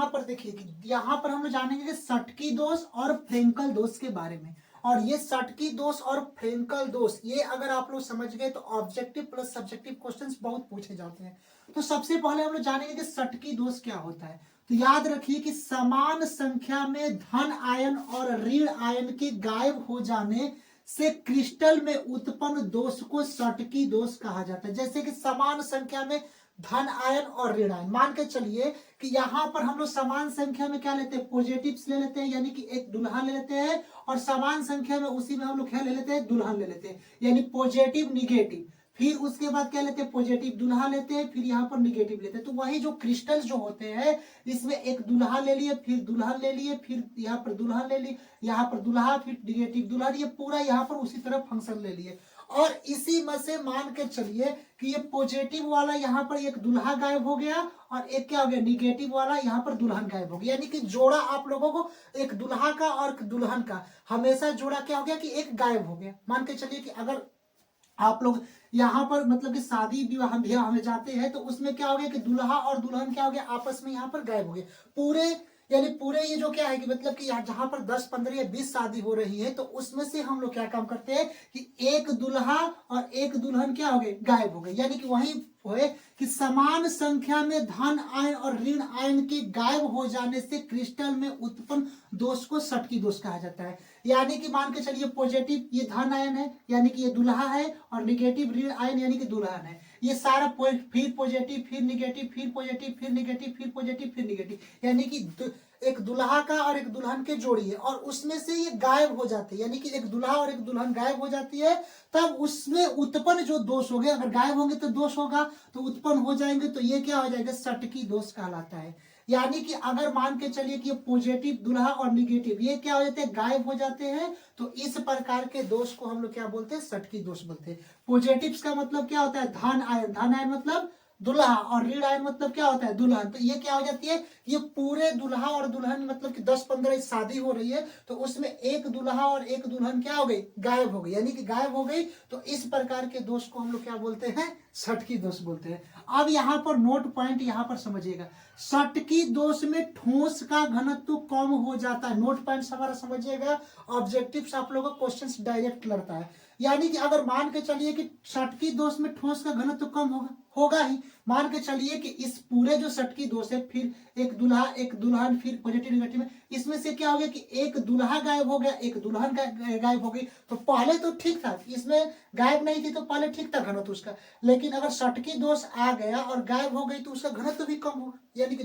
यहाँ पर देखिए कि यहाँ पर हम लोग जानेंगे कि सटकी दोष और फ्रेंकल दोष के बारे में। और ये सटकी दोष और फ्रेंकल दोष ये अगर आप लोग समझ गए तो ऑब्जेक्टिव प्लस सब्जेक्टिव क्वेश्चंस बहुत पूछे जाते हैं। तो सबसे पहले हम लोग जानेंगे कि सटकी दोष क्या होता है। तो याद रखिए कि समान संख्या में धन आयन और ऋण आयन के गायब हो जाने से क्रिस्टल में उत्पन्न दोष को सटकी दोष कहा जाता है। जैसे कि समान संख्या में धन आयन और ऋण आयन, मान के चलिए कि यहाँ पर हम लोग समान संख्या में क्या लेते हैं, पॉजिटिव्स ले लेते हैं, यानी कि एक दुल्हा ले लेते हैं, और समान संख्या में उसी में हम लोग क्या ले लेते हैं, दुल्हन ले लेते हैं, यानी पॉजिटिव निगेटिव। फिर उसके बाद क्या लेते हैं, पॉजिटिव दुल्हा लेते हैं, फिर यहाँ पर निगेटिव लेते हैं। तो वही जो क्रिस्टल्स जो होते हैं इसमें एक दुल्हा ले लिए, फिर दुल्हन ले लिए, फिर यहाँ पर दुल्हन ले ली, यहाँ पर दुल्हा, फिर निगेटिव दुल्हन, ये पूरा यहाँ पर उसी तरह फंक्शन ले लिए। और इसी में से मान के चलिए कि ये पॉजिटिव वाला यहाँ पर एक दुल्हा गायब हो गया और एक क्या हो गया, निगेटिव वाला यहाँ पर दुल्हन गायब हो गया। यानी कि जोड़ा आप लोगों को एक दुल्हा का और एक दुल्हन का हमेशा जोड़ा क्या हो गया कि एक गायब हो गया। मान के चलिए कि अगर आप लोग यहाँ पर मतलब कि शादी विवाह में जाते हैं तो उसमें क्या हो गया कि दुल्हा और दुल्हन क्या हो गया, आपस में यहाँ पर गायब हो गए पूरे। यानी पूरे ये जो क्या है कि मतलब कि यहाँ जहां पर 10, 15 या 20 शादी हो रही है तो उसमें से हम लोग क्या काम करते हैं कि एक दुल्हा और एक दुल्हन क्या हो गए, गायब हो गए। यानी कि वही हुए कि समान संख्या में धन आयन और ऋण आयन के गायब हो जाने से क्रिस्टल में उत्पन्न दोष को सटकी दोष कहा जाता है। यानी कि मान के चलिए पॉजिटिव ये धन आयन है यानी कि ये दुल्हा है, और निगेटिव ऋण आयन यानी कि दुल्हन है। ये सारा फिर पॉजिटिव, फिर निगेटिव, फिर पॉजिटिव, फिर निगेटिव, फिर पॉजिटिव, फिर निगेटिव, यानी कि एक दुल्हा का और एक दुल्हन के जोड़ी है और उसमें से ये गायब हो जाते हैं। यानी कि एक दुल्हा और एक दुल्हन गायब हो जाती है, तब उसमें उत्पन्न जो दोष हो गए, अगर गायब होंगे तो दोष होगा, तो उत्पन्न हो जाएंगे तो ये क्या हो जाएगा, सटकी दोष कहलाता है। यानी कि अगर मान के चलिए कि ये पॉजिटिव दुल्हा और निगेटिव ये क्या हो जाते हैं, गायब हो जाते हैं, तो इस प्रकार के दोष को हम लोग क्या बोलते हैं, सटकी दोष बोलते हैं। पॉजिटिव्स का मतलब क्या होता है, धन आयन, धन आयन मतलब दुल्हा, और ऋण आयन मतलब क्या होता है, दुल्हन। तो ये क्या हो जाती है, ये पूरे दुल्हा और दुल्हन मतलब कि 10-15 शादी हो रही है तो उसमें एक दुल्हा और एक दुल्हन क्या हो गई, गायब हो गई, यानी कि गायब हो गई। तो इस प्रकार के दोष को हम लोग क्या बोलते हैं, सटकी दोष बोलते हैं। अब यहाँ पर नोट पॉइंट यहाँ पर समझिएगा, सटकी दोष में ठोस का घनत्व कम हो जाता है। नोट पॉइंट हमारा समझिएगा, ऑब्जेक्टिव्स आप लोगों को क्वेश्चंस डायरेक्ट लड़ता है। यानी कि अगर मान के चलिए कि सटकी दोष में ठोस का घनत्व कम होगा ही। मान के चलिए कि इस पूरे जो सटकी दोष है, फिर एक दुल्हा एक दुल्हन, फिर पॉजिटिव नेगेटिव में, इसमें से क्या हो गया कि एक दुल्हा गायब हो गया, एक दुल्हन गायब हो गई। तो पहले तो ठीक था, इसमें गायब नहीं थी तो पहले ठीक था घनत्व उसका, लेकिन अगर सटकी दोष आ गया और गायब हो गई तो उसका घनत्व भी कम होगा। यानी कि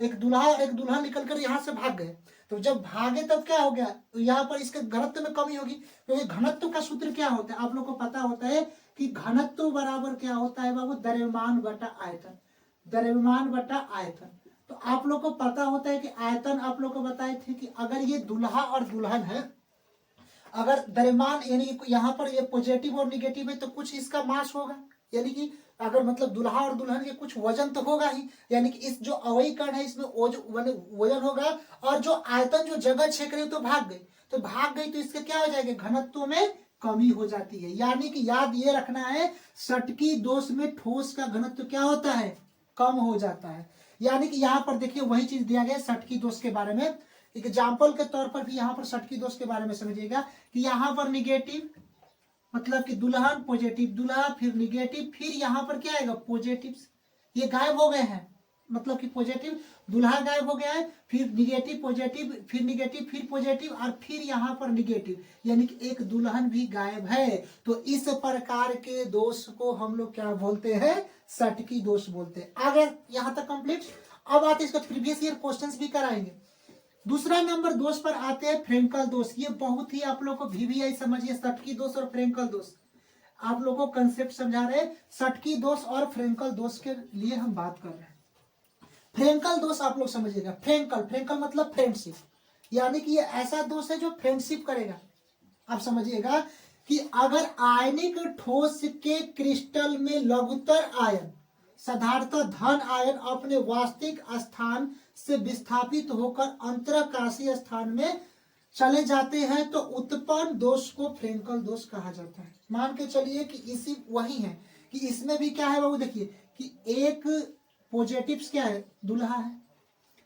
एक दुल्हा और एक दुल्हन निकल कर यहाँ से भाग गए, तो जब भागे तब क्या हो गया, तो यहाँ पर इसके घनत्व में कमी होगी। क्योंकि घनत्व का सूत्र क्या होता है, आप लोग को पता होता है कि घनत्व बराबर क्या होता है बाबू, द्रव्यमान बटा आयतन, द्रव्यमान बटा आयतन। तो आप लोग को पता होता है कि आयतन आप लोग को बताए थे कि अगर ये दुल्हा और दुल्हन है, अगर द्रव्यमान यानी कि यहाँ पर ये पॉजिटिव और निगेटिव है तो कुछ इसका मास होगा, यानी कि अगर मतलब दुल्हा और दुल्हन के कुछ वजन तो होगा ही, यानी कि इस जो अवयवी कण है इसमें वजन होगा, और जो आयतन जो जगह छेक रही तो भाग गई तो इसके क्या हो जाएगा, घनत्व में कमी हो जाती है। यानी कि याद ये रखना है, सटकी दोष में ठोस का घनत्व क्या होता है, कम हो जाता है। यानी कि यहाँ पर देखिए वही चीज दिया गया सटकी दोष के बारे में। एग्जाम्पल के तौर पर भी यहाँ पर सटकी दोष के बारे में समझिएगा कि यहाँ पर निगेटिव मतलब कि दुल्हन, पॉजिटिव दुल्हा, फिर निगेटिव, फिर यहाँ पर क्या आएगा, पॉजिटिव, ये गायब हो गए हैं, मतलब कि पॉजिटिव दुल्हा गायब हो गया है, फिर निगेटिव पॉजिटिव, फिर निगेटिव, फिर पॉजिटिव, और फिर यहाँ पर निगेटिव, यानी कि एक दुल्हन भी गायब है। तो इस प्रकार के दोष को हम लोग क्या बोलते हैं, सटकी दोष बोलते हैं। आगे यहाँ तक कंप्लीट। अब आते इसका प्रीवियस ईयर क्वेश्चंस भी कराएंगे। दूसरा नंबर दोष पर आते हैं फ्रेंकल दोष। ये बहुत ही आप लोग को VVI समझिए, सटकी दोष और फ्रेंकल दोष आप लोगों को कंसेप्ट समझा रहे हैं। सटकी दोष और फ्रेंकल दोष के लिए हम बात कर रहे हैं। फ्रेंकल दोष आप लोग समझिएगा, फ्रेंकल मतलब फ्रेंडशिप, यानी कि ये ऐसा दोष है जो फ्रेंडशिप करेगा। आप समझिएगा कि अगर आयनिक ठोस के क्रिस्टल में लघुत्तर आयन साधारणतः धन आयन अपने वास्तविक स्थान से विस्थापित होकर अंतरकाशीय स्थान में चले जाते हैं तो उत्पन्न दोष को फ्रेंकल दोष कहा जाता है। मान के चलिए कि इसी वही है कि इसमें भी क्या है बाबू, देखिए कि एक पॉजिटिव्स क्या है, दुल्हा है,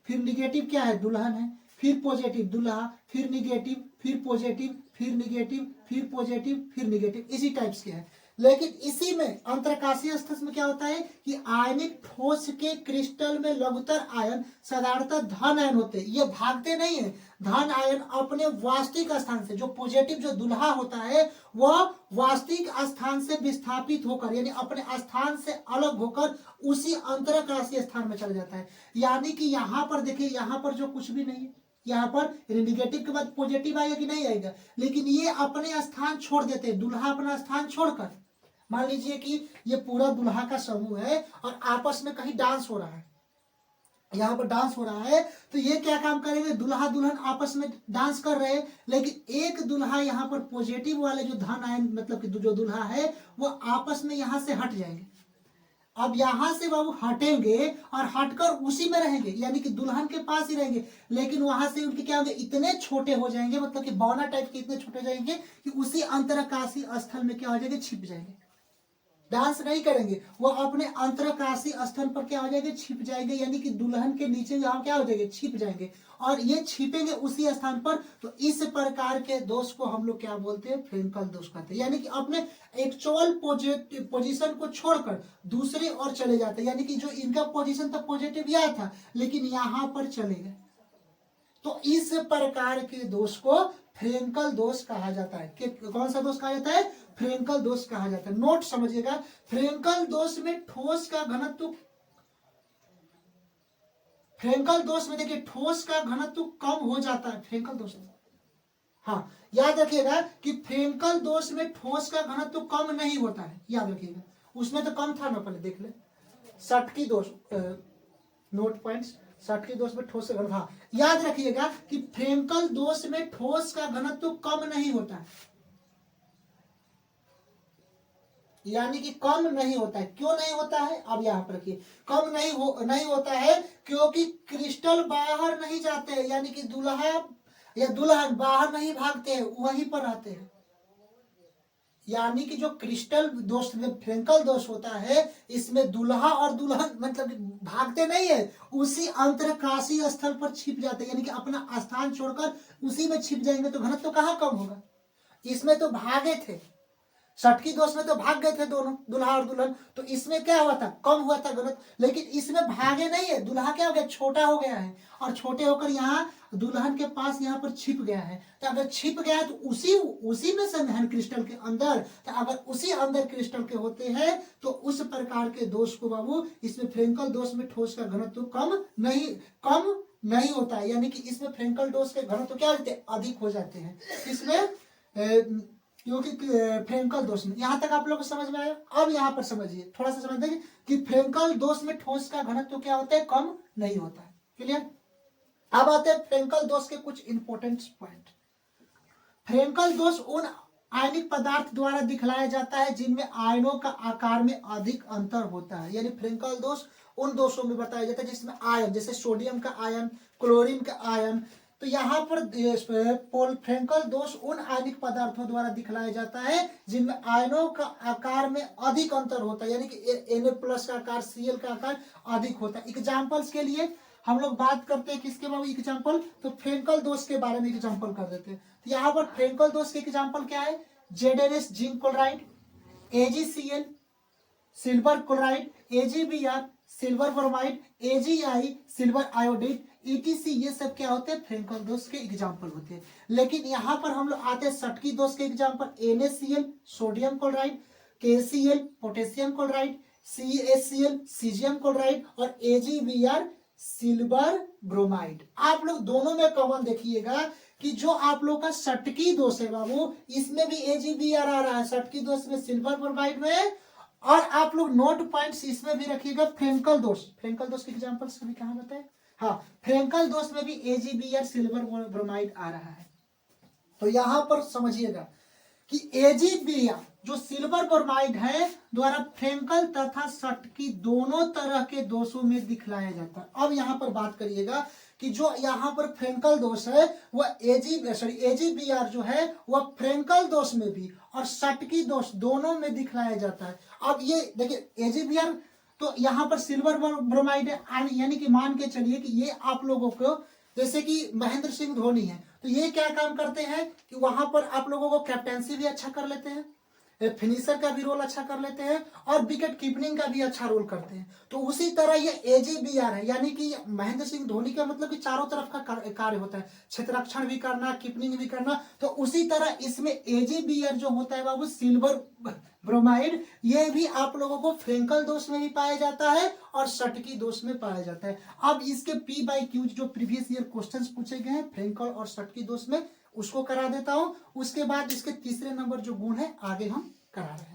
फिर निगेटिव क्या है, दुल्हन है, फिर पॉजिटिव दूल्हा, फिर निगेटिव, फिर पॉजिटिव, फिर निगेटिव, फिर पॉजिटिव, फिर निगेटिव, इसी टाइप्स के हैं। लेकिन इसी में अंतरकाशीय स्थिति में क्या होता है कि आयनिक ठोस के क्रिस्टल में लघुतर आयन साधारणतः धन आयन होते हैं, ये भागते नहीं है। धन आयन अपने वास्तविक स्थान से, जो पॉजिटिव जो दूल्हा होता है वह वास्तविक स्थान से विस्थापित होकर, यानी अपने स्थान से अलग होकर उसी अंतरकाशीय स्थान में चला जाता है। यानी कि यहाँ पर देखिए, यहाँ पर जो कुछ भी नहीं है, यहाँ पर निगेटिव के बाद पॉजिटिव आएगा कि नहीं आएगा, लेकिन ये अपने स्थान छोड़ देते हैं, दूल्हा अपना स्थान छोड़कर। मान लीजिए कि ये पूरा दूल्हा का समूह है और आपस में कहीं डांस हो रहा है, यहाँ पर डांस हो रहा है, तो ये क्या काम करेंगे, दूल्हा दुल्हन आपस में डांस कर रहे हैं, लेकिन एक दूल्हा यहाँ पर पॉजिटिव वाले जो धन आयन मतलब कि जो दूल्हा है वो आपस में यहाँ से हट जाएंगे। अब यहां से बाबू हटेंगे और हटकर उसी में रहेंगे, यानी कि दुल्हन के पास ही रहेंगे, लेकिन वहां से उनके क्या होंगे, इतने छोटे हो जाएंगे, मतलब कि बौना टाइप के इतने छोटे हो जाएंगे कि उसी अंतरकाशी स्थल में क्या हो जाएंगे, छिप जाएंगे। डांस नहीं करेंगे, वो अपने अंतरकाशी स्थल पर क्या हो जाएंगे, छिप जाएंगे, यानी कि दुल्हन के नीचे यहाँ क्या हो जाएंगे, छिप जाएंगे, और ये छिपेंगे उसी स्थान पर। तो इस प्रकार के दोष को हम लोग क्या बोलते हैं, फ्रेंकल दोष कहते हैं। यानी कि अपने एक्चुअल पोजीशन को छोड़कर दूसरी ओर चले जाते हैं, यानी कि जो इनका पोजीशन था पॉजिटिव यह था, लेकिन यहाँ पर चले गए। तो इस प्रकार के दोष को फ्रेंकल दोष कहा जाता है। कि कौन सा दोष कहा जाता है, फ्रेंकल दोष कहा जाता है। नोट समझिएगा, फ्रेंकल दोष में ठोस का घनत्व, फ्रेंकल दोष में देखिए ठोस का घनत्व कम हो जाता है, फ्रेंकल दोष में। हाँ, याद रखिएगा कि फ्रेंकल दोष में ठोस का घनत्व कम नहीं होता है, याद रखिएगा। उसमें तो कम था ना, पहले देख ले, षटकी दोष, नोट पॉइंट्स, षटकी दोष में ठोस का घनत्व, हाँ याद रखिएगा कि फ्रेंकल दोष में ठोस का घनत्व कम नहीं होता है, यानी कि कम नहीं होता है। क्यों नहीं होता है, अब यहाँ पर रखिए, कम नहीं होता है क्योंकि क्रिस्टल बाहर नहीं जाते हैं, यानी कि दूल्हा या दुल्हन बाहर नहीं भागते हैं, वहीं पर रहते हैं। यानी कि जो क्रिस्टल दोष फ्रेंकल दोष होता है, इसमें दूल्हा और दुल्हन मतलब भागते नहीं है, उसी अंतरकाशी स्थल पर छिप जाते हैं, यानी कि अपना स्थान छोड़कर उसी में छिप जाएंगे। तो घनत्व तो कहाँ कम होगा, इसमें तो भागे थे, षटकी दोष में तो भाग गए थे दोनों, दूल्हा और दुल्हन, तो इसमें क्या हुआ था, कम हुआ था घनत्व, लेकिन इसमें भागे नहीं है, दूल्हा क्या हो गया, छोटा हो गया है, और छोटे होकर यहाँ दुल्हन के पास यहाँ पर छिप गया है। तो अगर छिप गया है तो उसी में से है क्रिस्टल के अंदर, तो अगर उसी अंदर क्रिस्टल के होते हैं तो उस प्रकार के दोष को बाबू, इसमें फ्रेंकल दोष में ठोस का घनत्व कम नहीं होता है, यानी कि इसमें फ्रेंकल दोष के घनत्व क्या होते हैं, अधिक हो जाते हैं इसमें, क्योंकि फ्रेंकल दोष में। यहां तक आप लोग को समझ में आया। अब यहाँ पर समझिए, थोड़ा सा समझ देंगे कि फ्रेंकल दोष में ठोस का घनत्व क्या होता है, कम नहीं होता है। क्लियर। अब आते हैं फ्रेंकल दोष के कुछ इंपॉर्टेंट पॉइंट। फ्रेंकल दोष उन आयनिक पदार्थ द्वारा दिखलाया जाता है जिनमें आयनों का आकार में अधिक अंतर होता है, यानी फ्रेंकल दोष उन दोषों में बताया जाता है जिसमें आयन, जैसे सोडियम का आयन, क्लोरीन का आयन। तो यहाँ पर फ्रेंकल दोष उन आयनिक पदार्थों द्वारा दिखलाया जाता है जिनमें आयनों का आकार में अधिक अंतर होता है, यानी कि Na+ का आकार, Cl का आकार अधिक होता है। एग्जाम्पल्स के लिए हम लोग बात करते हैं किसके बारे में एग्जाम्पल, तो फ्रेंकल दोष के बारे में एग्जाम्पल कर देते हैं। तो यहाँ पर फ्रेंकल दोष के एग्जाम्पल क्या है, ZnS zinc chloride, AgCl silver chloride, AgBr silver bromide, AgI silver iodide, ETC, ये सब क्या होते हैं, फ्रेंकल दोष के एग्जाम्पल होते हैं। लेकिन यहाँ पर हम लोग आते हैं षटकी दोष के example, NaCl sodium chloride, KCl potassium chloride, CaCl caesium chloride और AgBr सिल्वर ब्रोमाइड। आप लोग दोनों में कॉमन देखिएगा कि जो आप लोग का षटकी दोष है बाबू, इसमें भी AgBr आ रहा है, षटकी दोष में सिल्वर ब्रोमाइड में, और आप लोग नोट पॉइंट्स इसमें भी रखिएगा फ्रेंकल दोष। फ्रेंकल दोष के एग्जांपल सभी कहां बताए, हाँ फ्रेंकल दोष में भी AgBr सिल्वर ब्रोमाइड आ रहा है। तो यहां पर समझिएगा कि AgBr जो सिल्वर ब्रोमाइड है द्वारा फ्रेंकल तथा षटकी दोनों तरह के दोषों में दिखलाया जाता है। अब यहाँ पर बात करिएगा कि जो यहाँ पर फ्रेंकल दोष है वह AgBr जो है वह फ्रेंकल दोष में भी और षटकी दोष दोनों में दिखलाया जाता है। अब ये देखिए AgBr तो यहाँ पर सिल्वर ब्रोमाइड है, यानी कि मान के चलिए कि ये आप लोगों को, जैसे कि महेंद्र सिंह धोनी है, तो ये क्या काम करते हैं कि वहां पर आप लोगों को कैप्टेंसी भी अच्छा कर लेते हैं, फिनिशर का भी रोल अच्छा कर लेते हैं, और विकेट कीपिंग का भी अच्छा रोल करते हैं। तो उसी तरह ये AJBR है, यानी कि महेंद्र सिंह धोनी का मतलब कि चारों तरफ का कार्य होता है, क्षेत्ररक्षण भी करना, कीपिंग भी करना। तो उसी तरह इसमें AJBR जो होता है बाबू, सिल्वर ब्रोमाइड, ये भी आप लोगों को फ्रेंकल दोष में भी पाया जाता है और सटकी दोष में पाया जाता है। अब इसके P/Q जो प्रीवियस ईयर क्वेश्चंस पूछे गए हैं फ्रेंकल और सटकी दोष में, उसको करा देता हूं। उसके बाद इसके तीसरे नंबर जो गुण है आगे हम करा रहे हैं।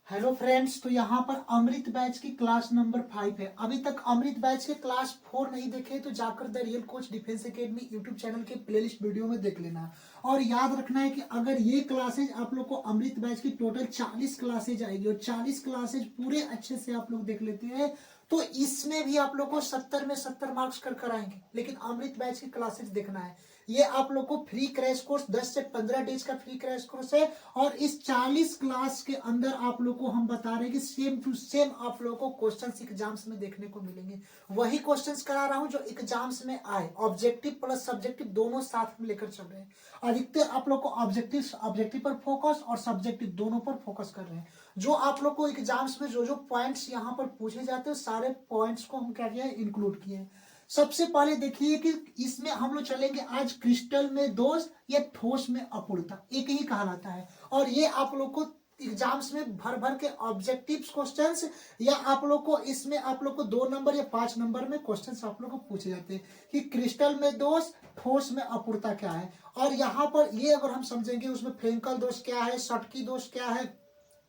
हेलो फ्रेंड्स, तो यहाँ पर अमृत बैच की क्लास नंबर 5 है। अभी तक अमृत बैच के क्लास 4 नहीं देखे तो जाकर the real coach defence academy YouTube channel के प्लेलिस्ट वीडियो में देख लेना। और याद रखना है कि अगर ये क्लासेज आप लोग को अमृत बैच की टोटल 40 क्लासेज आएगी और 40 क्लासेज पूरे अच्छे से आप लोग देख लेते हैं तो इसमें भी आप लोग को 70 में 70 मार्क्स कर आएंगे। लेकिन अमृत बैच की क्लासेज देखना है, ये आप लोग को फ्री क्रैश कोर्स 10 से 15 डेज का फ्री क्रैश कोर्स है। और इस 40 क्लास के अंदर आप लोग को हम बता रहे हैं कि सेम टू सेम आप लोग को क्वेश्चंस एग्जाम्स में देखने को मिलेंगे। वही क्वेश्चंस करा रहा हूं जो एग्जाम्स में आए, ऑब्जेक्टिव प्लस सब्जेक्टिव दोनों साथ में लेकर चल रहे हैं। अधिकतर आप लोग को ऑब्जेक्टिव पर फोकस और सब्जेक्टिव दोनों पर फोकस कर रहे हैं। जो आप लोग को एग्जाम्स में जो पॉइंट्स यहाँ पर पूछे जाते हैं सारे पॉइंट्स को हम क्या किया है, इंक्लूड किए हैं। सबसे पहले देखिए कि इसमें हम लोग चलेंगे आज क्रिस्टल में दोष या ठोस में अपूर्णता, एक ही कहलाता है। और ये आप लोग को एग्जाम्स में भर भर के ऑब्जेक्टिव क्वेश्चंस या आप लोग को इसमें आप लोग को 2 नंबर या 5 नंबर में क्वेश्चंस आप लोग को पूछे जाते हैं कि क्रिस्टल में दोष, ठोस में अपूर्णता क्या है। और यहाँ पर ये अगर हम समझेंगे उसमें फ्रेंकल दोष क्या है, सटकी दोष क्या है,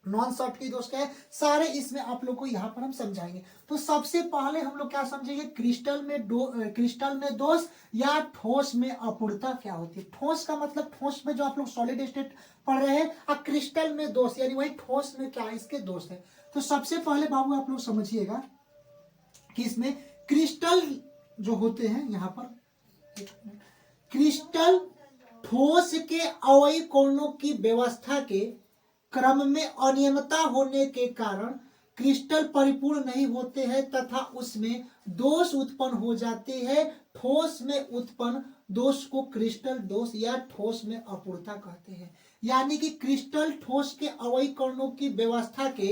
नॉन सॉफ्ट की दोष क्या है, सारे इसमें आप लोग को यहाँ पर हम समझाएंगे। तो सबसे पहले हम लोग क्या समझेंगे, क्रिस्टल में दोष या ठोस में अपूर्णता क्या होती है। ठोस का मतलब ठोस में जो आप लोग सॉलिड स्टेट पढ़ रहे हैं, और क्रिस्टल में दोष यानी वही ठोस में क्या इसके दोष है। तो सबसे पहले बाबू आप लोग समझिएगा कि इसमें क्रिस्टल जो होते हैं, यहाँ पर क्रिस्टल ठोस के अवयवी कणों की व्यवस्था के क्रम में अनियमितता होने के कारण क्रिस्टल परिपूर्ण नहीं होते हैं तथा उसमें दोष उत्पन्न हो जाते हैं। ठोस में उत्पन्न दोष को क्रिस्टल दोष या ठोस में अपूर्णता कहते हैं। यानी कि क्रिस्टल ठोस के अवयवी कणों की व्यवस्था के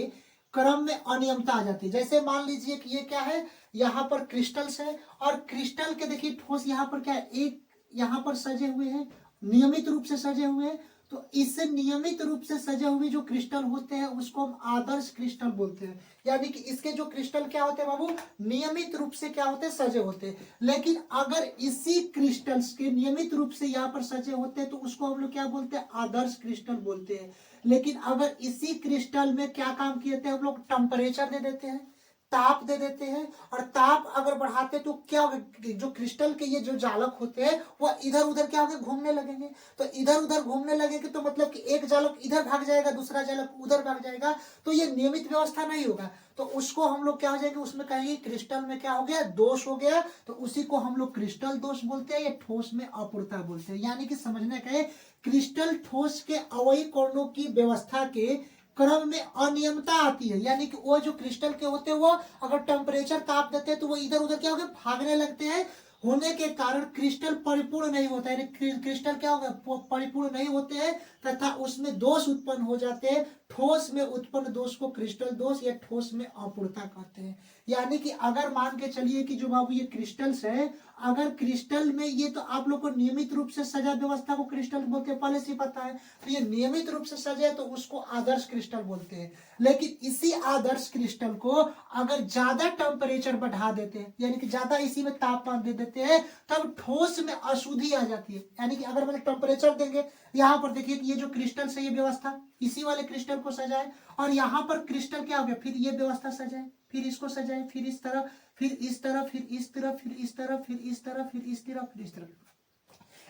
क्रम में अनियमितता आ जाती है। जैसे मान लीजिए कि ये क्या है, यहाँ पर क्रिस्टल्स है और क्रिस्टल के देखिए ठोस यहाँ पर क्या है, एक यहाँ पर सजे हुए हैं, नियमित रूप से सजे हुए हैं। तो इससे नियमित रूप से सजे हुए जो क्रिस्टल होते हैं उसको हम आदर्श क्रिस्टल बोलते हैं। यानी कि इसके जो क्रिस्टल क्या होते हैं बाबू, नियमित रूप से क्या होते हैं, सजे होते हैं। लेकिन अगर इसी क्रिस्टल्स के नियमित रूप से यहाँ पर सजे होते हैं तो उसको हम लोग क्या बोलते हैं, आदर्श क्रिस्टल बोलते हैं। लेकिन अगर इसी क्रिस्टल में क्या काम किए थे हम लोग, टेम्परेचर दे देते हैं, ताप दे देते हैं, और ताप अगर बढ़ाते तो क्या होगा, जो क्रिस्टल के ये जो जालक होते हैं वह इधर उधर क्या होंगे, घूमने लगेंगे। तो इधर उधर घूमने लगेंगे तो मतलब कि एक जालक इधर भाग जाएगा, दूसरा जालक उधर भाग जाएगा, तो ये नियमित व्यवस्था नहीं होगा। तो उसको हम लोग क्या हो जाएंगे, उसमें कहेंगे क्रिस्टल में क्या हो गया, दोष हो गया। तो उसी को हम लोग क्रिस्टल दोष बोलते हैं या ठोस में अपूर्णता बोलते हैं। यानी कि समझने का है, क्रिस्टल ठोस के अवयवी कणों की व्यवस्था के क्रम में अनियमितता आती है। यानी कि वो जो क्रिस्टल के होते हैं वो अगर टेम्परेचर ताप देते हैं तो वो इधर उधर क्या हो गया, भागने लगते हैं। होने के कारण क्रिस्टल परिपूर्ण नहीं होता है, क्रिस्टल क्या होगा, परिपूर्ण नहीं होते हैं तथा उसमें दोष उत्पन्न हो जाते हैं। ठोस में उत्पन्न दोष को क्रिस्टल दोष या ठोस में अपूर्णता कहते हैं। यानी कि अगर मान के चलिए कि जो बाबू ये क्रिस्टल्स है, अगर क्रिस्टल में ये तो आप लोग को नियमित रूप से सजा व्यवस्था को क्रिस्टल बोलते हैं, पहले से पता है। तो ये नियमित रूप से सजा है तो उसको आदर्श क्रिस्टल बोलते हैं। लेकिन इसी आदर्श क्रिस्टल को अगर ज्यादा टेम्परेचर बढ़ा देते हैं, यानी कि ज्यादा इसी में तापमान दे देते हैं, तब ठोस में अशुद्धि आ जाती है। यानी कि अगर मैंने टेम्परेचर देंगे, यहाँ पर देखिए कि ये जो क्रिस्टल से ये व्यवस्था इसी वाले क्रिस्टल को सजाए, और यहाँ पर क्रिस्टल क्या हो गया, फिर ये व्यवस्था सजाए, फिर इसको सजाए, फिर इस तरह, फिर इस तरह, फिर इस तरह, फिर इस तरह, फिर इस तरह, फिर इस तरह, फिर इस तरह,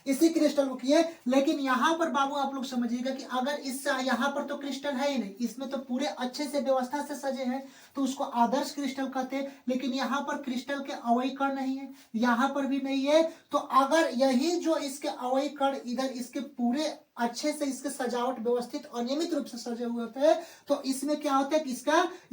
इसी क्रिस्टल को किए। लेकिन यहाँ पर बाबू आप लोग समझिएगा कि अगर इस यहाँ पर तो क्रिस्टल है ही नहीं, इसमें तो पूरे अच्छे से व्यवस्था से सजे हैं तो उसको आदर्श क्रिस्टल कहते हैं। लेकिन यहाँ पर क्रिस्टल के अवयवी कण नहीं है, यहाँ पर भी नहीं है। तो अगर यही जो इसके अवयवी कण इधर इसके पूरे अच्छे से इसके सजावट व्यवस्थित अनियमित रूप से सजे हुए होते हैं तो इसमें क्या होता है कि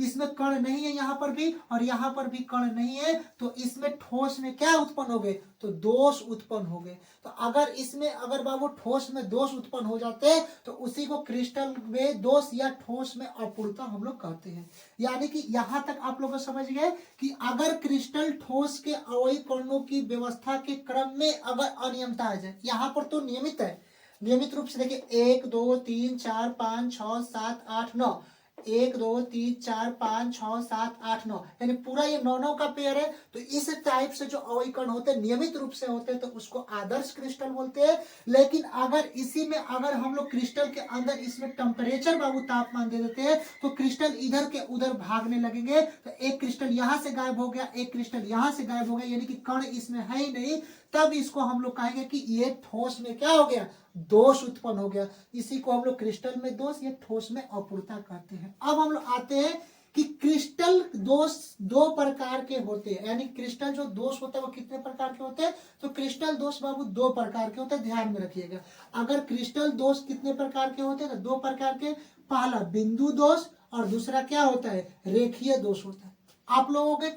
इसमें कण नहीं है यहाँ पर भी और यहाँ पर भी कण नहीं है, तो इसमें ठोस में क्या उत्पन्न हो गए, तो दोष उत्पन्न हो गए। तो अगर बाबू ठोस में दोष उत्पन्न हो जाते हैं तो उसी को क्रिस्टल में दोष या ठोस में अपूर्णता हम लोग कहते हैं। यानी कि यहां तक आप लोग समझ गए कि अगर क्रिस्टल ठोस के अवयवी कणों की व्यवस्था के क्रम में अगर अनियमितता आ जाए, यहाँ पर तो नियमित है, नियमित रूप से देखिए 1 2 3 4 5 6 7 8 9, 1 2 3 4 5 6 7 8 9, यानी पूरा ये 9 का पेयर है। तो इस टाइप से जो अवयवी कण होते हैं नियमित रूप से होते हैं तो उसको आदर्श क्रिस्टल बोलते हैं। लेकिन अगर इसी में अगर हम लोग क्रिस्टल के अंदर इसमें टेम्परेचर बाबू तापमान दे देते हैं तो क्रिस्टल इधर के उधर भागने लगेंगे। तो एक क्रिस्टल यहां से गायब हो गया, एक क्रिस्टल यहां से गायब हो गया, यानी कि कण इसमें है ही नहीं, तब इसको हम लोग कहेंगे कि ये ठोस में क्या हो गया, दोष उत्पन्न हो गया। इसी को हम लोग क्रिस्टल में दोष या ठोस में अपूर्णता कहते हैं। अब हम लोग आते हैं कि क्रिस्टल दोष दो प्रकार के होते हैं, यानी क्रिस्टल जो दोष होता है वो कितने प्रकार के होते हैं, तो क्रिस्टल दोष बाबू दो प्रकार के होते हैं, ध्यान में रखिएगा। अगर क्रिस्टल दोष कितने प्रकार के होते हैं तो दो प्रकार के, पहला बिंदु दोष और दूसरा क्या होता है, रेखीय दोष होता है। आप लोगों के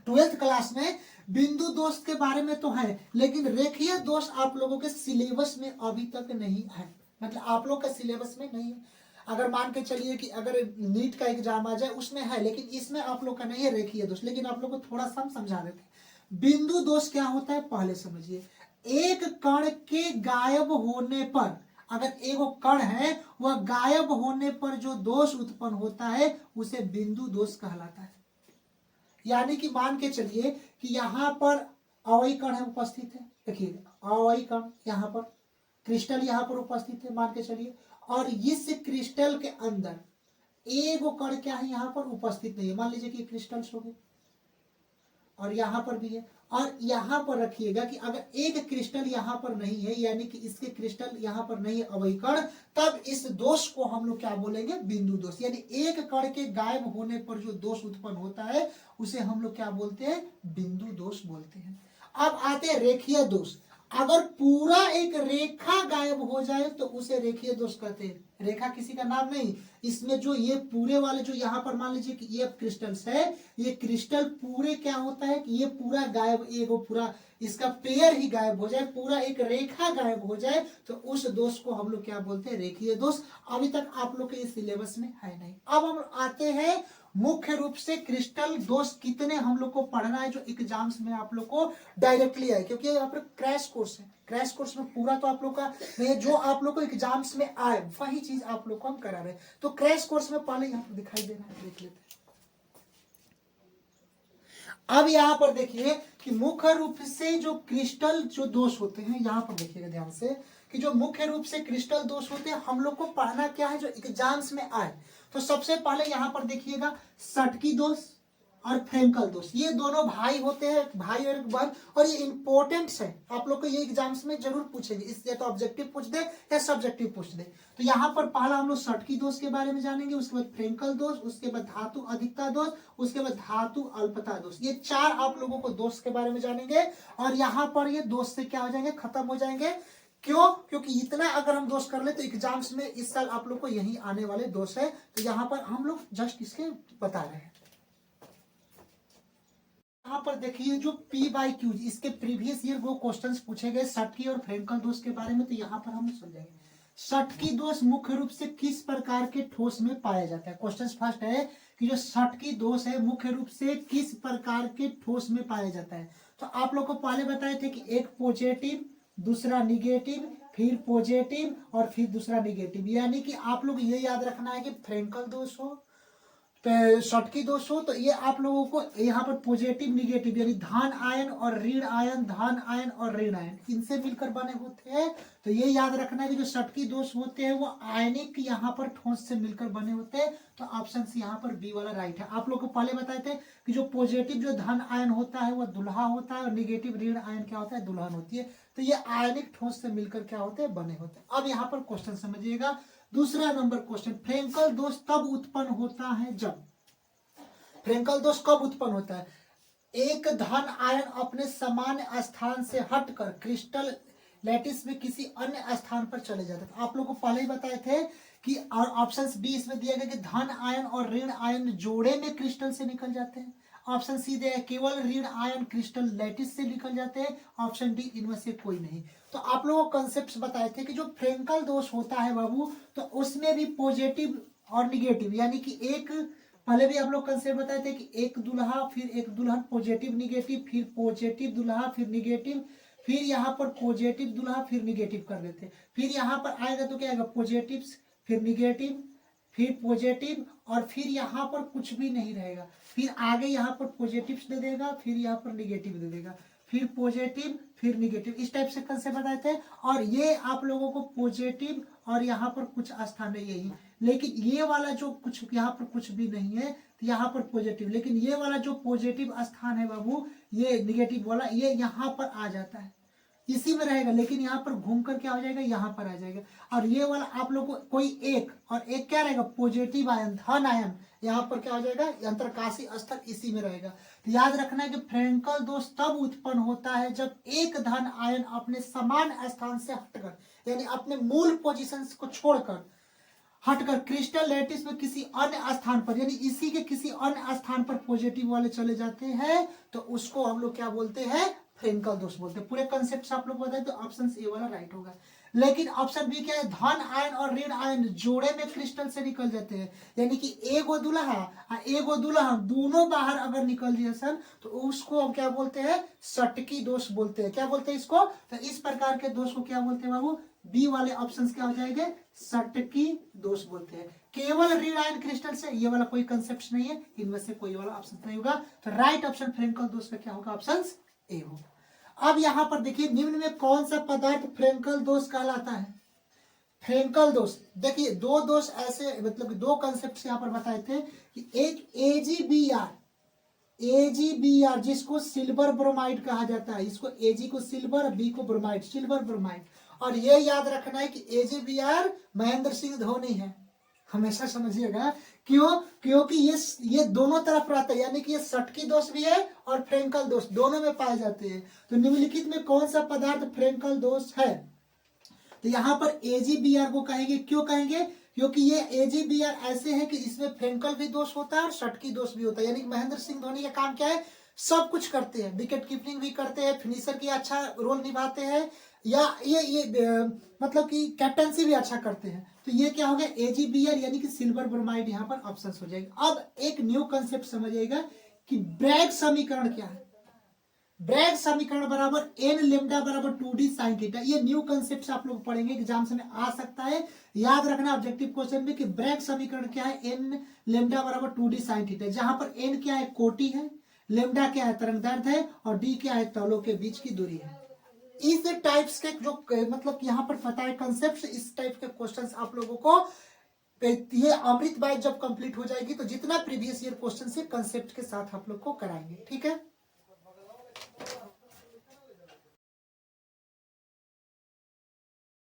12th क्लास में बिंदु दोष के बारे में तो है, लेकिन रेखीय दोष आप लोगों के सिलेबस में अभी तक नहीं है, मतलब आप लोग का सिलेबस में नहीं है। अगर मान के चलिए कि अगर नीट का एग्जाम आ जाए उसमें है, लेकिन इसमें आप लोग का नहीं है रेखीय दोष, लेकिन आप लोग को थोड़ा सा हम समझा देते हैं। बिंदु दोष क्या होता है पहले समझिए। एक कण के गायब होने पर, अगर एक कण है वह गायब होने पर जो दोष उत्पन्न होता है उसे बिंदु दोष कहलाता है। यानी कि मान के चलिए कि यहाँ पर अवयवी कण है उपस्थित है, देखिए अवयवी कण यहाँ पर, क्रिस्टल यहाँ पर उपस्थित है मान के चलिए, और इस क्रिस्टल के अंदर एक कण क्या है यहाँ पर उपस्थित नहीं है। मान लीजिए कि क्रिस्टल्स हो गए और यहाँ पर भी है, और यहाँ पर रखिएगा कि अगर एक क्रिस्टल यहाँ पर नहीं है, यानी कि इसके क्रिस्टल यहाँ पर नहीं है अवयवी कण, तब इस दोष को हम लोग क्या बोलेंगे, बिंदु दोष। यानी एक कण के गायब होने पर जो दोष उत्पन्न होता है उसे हम लोग क्या बोलते हैं, बिंदु दोष बोलते हैं। अब आते हैं रेखीय दोष। अगर पूरा एक रेखा गायब हो जाए तो उसे रेखीय दोष कहते हैं। रेखा किसी का नाम नहीं, इसमें जो ये पूरे वाले जो यहाँ पर मान लीजिए कि ये क्रिस्टल्स है, ये क्रिस्टल पूरे क्या होता है कि ये पूरा गायब, एक पूरा इसका पेयर ही गायब हो जाए, पूरा एक रेखा गायब हो जाए, तो उस दोष को हम लोग क्या बोलते हैं, रेखीय दोष। अभी तक आप लोग के इस सिलेबस में है नहीं। अब हम आते हैं मुख्य रूप से क्रिस्टल दोष कितने हम लोग को पढ़ना है जो एग्जाम्स में आप लोग को डायरेक्टली आए, क्योंकि यहाँ पर क्रैश कोर्स है। क्रैश कोर्स में पूरा तो आप लोग का नहीं, जो आप लोग को एग्जाम्स में आए वही चीज आप लोग को हम करा रहे हैं। तो क्रैश कोर्स में पहले यहाँ पर दिखाई दे रहा है, देख लेते हैं। अब यहाँ पर देखिए कि मुख्य रूप से जो क्रिस्टल जो दोष होते हैं, यहाँ पर देखिएगा ध्यान से कि जो मुख्य रूप से क्रिस्टल दोष होते हैं हम लोग को पढ़ना क्या है जो एग्जाम्स में आए। तो सबसे पहले यहाँ पर देखिएगा सटकी दोष और फ्रेंकल दोष, ये दोनों भाई होते हैं, भाई और बहन, और ये इंपॉर्टेंट है। आप लोग को ये एग्जाम्स में जरूर पूछेंगे, इसलिए तो ऑब्जेक्टिव पूछ दे या सब्जेक्टिव पूछ दे। तो यहाँ पर पहला हम लोग सटकी दोष के बारे में जानेंगे, उसके बाद फ्रेंकल दोष, उसके बाद धातु अधिकता दोष, उसके बाद धातु अल्पता दोष। ये चार आप लोगों को दोष के बारे में जानेंगे, और यहाँ पर ये दोष से क्या हो जाएंगे, खत्म हो जाएंगे। क्यों? क्योंकि इतना अगर हम दोष कर ले तो एग्जाम्स में इस साल आप लोग को यही आने वाले दोष है। तो यहाँ पर हम लोग जस्ट इसके बता रहे हैं। यहाँ पर देखिए जो P/Q, इसके प्रीवियस ईयर वो क्वेश्चंस पूछे गए सटकी और फ्रेंकल दोष के बारे में, तो यहाँ पर हम समझेंगे सटकी दोष मुख्य रूप से किस प्रकार के ठोस में पाया जाता है। क्वेश्चन फर्स्ट है कि जो सटकी दोष है मुख्य रूप से किस प्रकार के ठोस में पाया जाता है। तो आप लोग को पहले बताए थे कि एक पॉजिटिव, दूसरा निगेटिव, फिर पॉजिटिव और फिर दूसरा निगेटिव। यानी कि आप लोग ये याद रखना है कि फ्रेंकल दोष हो, सटकी दोष हो, तो ये आप लोगों को यहाँ पर पॉजिटिव निगेटिव यानी धन आयन और ऋण आयन, धन आयन और ऋण आयन, इनसे मिलकर बने होते हैं। तो ये याद रखना है कि जो सटकी दोष होते हैं वो आयनिक यहाँ पर ठोस से मिलकर बने होते हैं। तो ऑप्शन सी यहाँ पर बी वाला राइट है। आप लोग को पहले बताए थे कि जो पॉजिटिव जो धन आयन होता है वह दुल्हा होता है, और निगेटिव ऋण आयन क्या होता है, दुल्हन होती है। तो ये आयनिक ठोस से मिलकर क्या होते हैं, बने होते हैं। अब यहाँ पर क्वेश्चन समझिएगा, दूसरा नंबर क्वेश्चन, फ्रेंकल दोष तब उत्पन्न होता है जब, फ्रेंकल दोष कब उत्पन्न होता है, एक धन आयन अपने सामान्य स्थान से हटकर क्रिस्टल लैटिस में किसी अन्य स्थान पर चले जाते हैं। आप लोगों को पहले ही बताए थे कि और ऑप्शन बी इसमें दिया गया कि धन आयन और ऋण आयन जोड़े में क्रिस्टल से निकल जाते हैं। ऑप्शन सी दिया है केवल ऋण आयन क्रिस्टल लैटिस से निकल जाते हैं। ऑप्शन डी इनमें से कोई नहीं। तो आप लोगों को कॉन्सेप्ट बताए थे कि जो फ्रेंकल दोष होता है बाबू, तो उसमें भी पॉजिटिव और निगेटिव, यानी कि एक पहले भी आप लोग कंसेप्ट बताए थे कि एक दूल्हा फिर एक दुल्हन, पॉजिटिव निगेटिव, फिर पॉजिटिव दूल्हा फिर निगेटिव, फिर यहाँ पर पॉजिटिव दूल्हा फिर निगेटिव कर देते, फिर यहाँ पर आएगा तो क्या आएगा पॉजिटिव फिर निगेटिव फिर पॉजिटिव और फिर यहाँ पर कुछ भी नहीं रहेगा, फिर आगे यहाँ पर पॉजिटिव दे देगा, फिर यहाँ पर निगेटिव दे देगा, फिर पॉजिटिव फिर निगेटिव, इस टाइप से कंसेप्ट बताए थे। और ये आप लोगों को पॉजिटिव और यहाँ पर कुछ स्थान है यही, लेकिन ये वाला जो कुछ यहाँ पर कुछ भी नहीं है तो यहाँ पर पॉजिटिव, लेकिन ये वाला जो पॉजिटिव स्थान है बाबू, ये निगेटिव वाला, ये यहाँ पर आ जाता है, इसी में रहेगा, लेकिन यहाँ पर घूम कर क्या हो जाएगा, यहाँ पर आ जाएगा। और ये वाला आप लोग को कोई एक और एक क्या रहेगा पॉजिटिव आयन, धन आयन, यहाँ पर क्या हो जाएगा अंतरकाशी स्तर इसी में रहेगा। तो याद रखना है कि फ्रेंकल दोष तब उत्पन्न होता है जब एक धन आयन अपने समान स्थान से हटकर, यानी अपने मूल पोजीशन को छोड़कर हटकर क्रिस्टल लैटिस में किसी अन्य स्थान पर, यानी इसी के किसी अन्य स्थान पर पॉजिटिव वाले चले जाते हैं, तो उसको हम लोग क्या बोलते हैं, फ्रेंकल दोष बोलते हैं। पूरे कंसेप्ट आप लोग बताए तो ऑप्शन ए वाला राइट होगा। लेकिन ऑप्शन बी क्या है, धन आयन और ऋण आयन जोड़े में क्रिस्टल से निकल जाते हैं, यानी कि एगो दूल्हा और एगो दुल्हन दोनों बाहर अगर निकल जाए सर, तो उसको हम क्या बोलते हैं, सटकी दोष बोलते हैं। क्या बोलते हैं इसको, तो इस प्रकार के दोष को क्या बोलते हैं बाबू, बी वाले ऑप्शंस क्या हो जाएंगे, सटकी दोष बोलते हैं। केवल ऋण आयन क्रिस्टल से, ये वाला कोई कंसेप्ट नहीं है, इनमें से कोई वाला ऑप्शन नहीं होगा। तो राइट ऑप्शन फ्रेंकल दोष का क्या होगा, ऑप्शन ए होगा। अब यहां पर देखिए निम्न में कौन सा पदार्थ फ्रेंकल दोष कहलाता है। फ्रेंकल दोष, देखिए दो दोष ऐसे, मतलब दो कंसेप्ट यहाँ पर बताए थे कि एक एजीबीआर जिसको सिल्वर ब्रोमाइड कहा जाता है, इसको एजी को सिल्वर, बी को ब्रोमाइड, सिल्वर ब्रोमाइड। और ये याद रखना है कि एजीबीआर महेंद्र सिंह धोनी है, हमेशा समझिएगा। क्यों, क्योंकि ये दोनों तरफ रहता है, यानी कि ये सटकी दोष भी है और फ्रेंकल दोष दोनों में पाए जाते हैं। तो निम्नलिखित में कौन सा पदार्थ फ्रेंकल दोष है, तो यहाँ पर एजीबीआर को कहेंगे। क्यों कहेंगे, क्योंकि ये एजीबीआर ऐसे है कि इसमें फ्रेंकल भी दोष होता है और सटकी दोष भी होता है। यानी कि महेंद्र सिंह धोनी का काम क्या है, सब कुछ करते हैं, विकेट कीपिंग भी करते हैं, फिनिशर की अच्छा रोल निभाते हैं, या ये मतलब कि कैप्टनसी भी अच्छा करते हैं। तो ये क्या हो गया, एजीबीआर यानी कि सिल्वर ब्रोमाइड यहाँ पर ऑप्शन हो जाएगा। अब एक न्यू कंसेप्ट समझिएगा कि ब्रैग समीकरण क्या है। ब्रैग समीकरण बराबर एन लेमडा बराबर 2d साइन थीटा, ये न्यू कंसेप्ट आप लोग पढ़ेंगे, एग्जाम में आ सकता है। याद रखना ऑब्जेक्टिव क्वेश्चन में कि ब्रैग समीकरण क्या है, एन लेमडा बराबर 2d साइन थीटा, जहां पर एन क्या है, कोटि है, लेमडा क्या है, तरंगदैर्ध्य है, और डी क्या है, तलों के बीच की दूरी है। इस टाइप्स के जो मतलब यहाँ पर पता है कंसेप्ट, इस टाइप के क्वेश्चंस आप लोगों को ये अमृत बैच जब कंप्लीट हो जाएगी तो जितना प्रीवियस ईयर क्वेश्चन से कंसेप्ट के साथ आप लोग को कराएंगे, ठीक है।